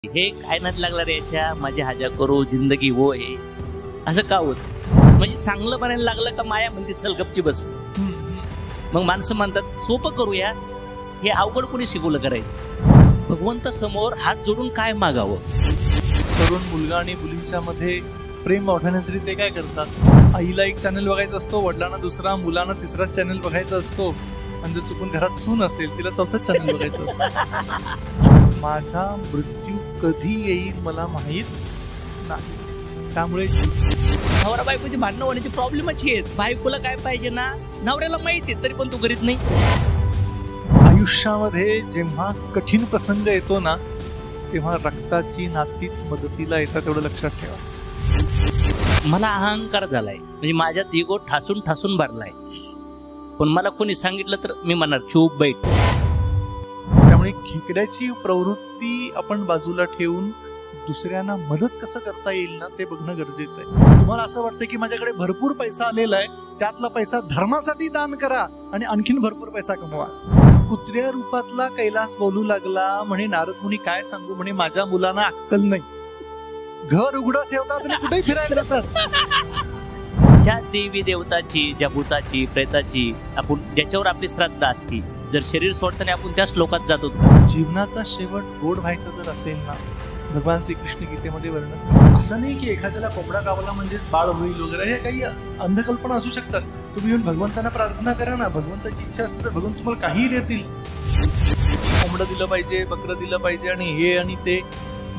हे काय नाही लागला रे याच्या माझी हाजा करू जिंदगी वो हे असं का होत म्हणजे चांगलं बनायला लागलं का माया म्हणते चल गपची बस. मग माणसं म्हणतात सोपं करूया हे अवघड कोणी शिकवलं करायचं. भगवंत समोर हात जोडून काय मागावं. तरुण मुलगा आणि मुलींच्या मध्ये प्रेम वाढवण्यासाठी ते काय करतात. आईला एक चॅनल बघायचा असतो, वडिलांना दुसरा, मुलांना तिसरा चॅनल बघायचा असतो आणि जर चुकून घरात सून असेल तिला चौथाच चॅनल बघायचं असतो. माझा मृत्यू कधी येईल मला माहित नाही. त्यामुळे नवरा बायकोची भांडणं होण्याची प्रॉब्लेमच आहेत. बायकोला काय पाहिजे ना नवऱ्याला माहिती आहे तरी पण तू करीत नाही. आयुष्यामध्ये जेव्हा कठीण प्रसंग येतो ना तेव्हा रक्ताची नातीच मदतीला येतात एवढं लक्षात ठेवा. मला अहंकार झालाय म्हणजे माझ्यात इगो ठासून ठासून भरलाय. पण मला कोणी सांगितलं तर मी म्हणणार चूप बैठ. त्यामुळे खेकड्याची प्रवृत्ती आपण बाजूला ठेवून दुसऱ्यांना मदत कसं करता येईल ना ते बघणं गरजेचं आहे. तुम्हाला असं वाटतं की माझ्याकडे भरपूर पैसा आलेला आहे, त्यातला पैसा धर्मासाठी दान करा आणि आणखीन भरपूर पैसा कमवा. कुत्र्या रूपातला कैलास बोलू लागला म्हणे नारद मुनी काय सांगू म्हणे माझ्या मुलांना अक्कल नाही. घर उघडं ठेवतात आणि कुठेही फिरायला जातात. ज्या देवी देवताची ज्या भूताची प्रेताची आपण ज्याच्यावर आपली श्रद्धा असती जर शरीर सोडताना आपण त्या श्लोकात जातो. जीवनाचा शेवट गोड व्हायचा जर असेल ना भगवान श्रीकृष्ण गीतेमध्ये वर्णन असं नाही की एखाद्याला कोंबडा गावला म्हणजेच बाळ होईल वगैरे हे काही अंधकल्पना असू शकतात. तुम्ही येऊन भगवंतांना प्रार्थना करा ना, भगवंताची इच्छा असते तर भगवंत तुम्हाला काहीही देतील. कोंबडं दिलं पाहिजे, बकरं दिलं पाहिजे आणि हे आणि ते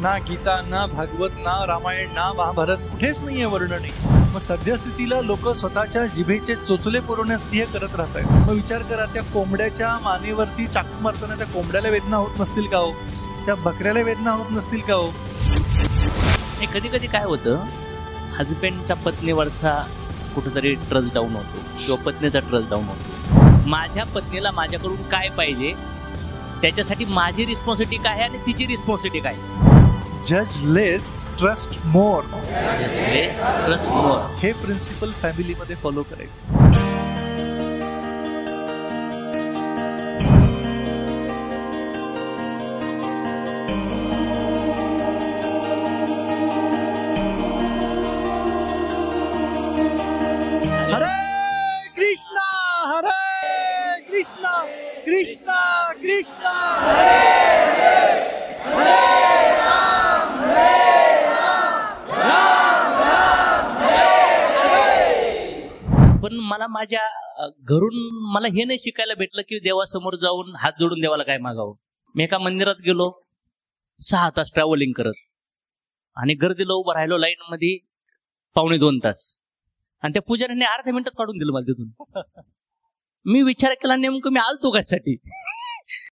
ना गीता ना भागवत ना रामायण ना महाभारत कुठेच नाहीये वर्णन. मग सद्यस्थितीला लोक स्वतःच्या जिभेचे चोचले पुरवण्यासाठी हे करत राहतात. मग विचार करा त्या कोंबड्याच्या मानेवरती चाकू मारताना त्या कोंबड्याला वेदना होत नसतील का हो, त्या बकऱ्याला वेदना होत नसतील का हो. कधी कधी काय होतं हजबंडच्या पत्नीवरचा कुठेतरी ट्रस्ट डाऊन होतो किंवा पत्नीचा ट्रस्ट डाऊन होतो. माझ्या पत्नीला माझ्याकडून काय पाहिजे त्याच्यासाठी माझी रिस्पॉन्सिबिलिटी काय आणि तिची रिस्पॉन्सिबिलिटी काय. जज लेस ट्रस्ट मोर. ट्रस्ट मोर हे प्रिन्सिपल फॅमिलीमध्ये फॉलो करायचं. कृष्णा हरे कृष्णा कृष्णा कृष्णा हरे हरे राम राम राम हरे. पण मला माझ्या घरून मला हे नाही शिकायला भेटलं की देवासमोर जाऊन हात जोडून देवाला काय मागावं. मी एका मंदिरात गेलो 6 तास ट्रॅव्हलिंग करत आणि गर्दीला उभं राहिलो लाईन मध्ये 1.25 तास आणि त्या पुजाऱ्यांनी अर्ध्या मिनिटात काढून दिलं मला तिथून. मी विचार केला नेमकं मी आलतो कशासाठी.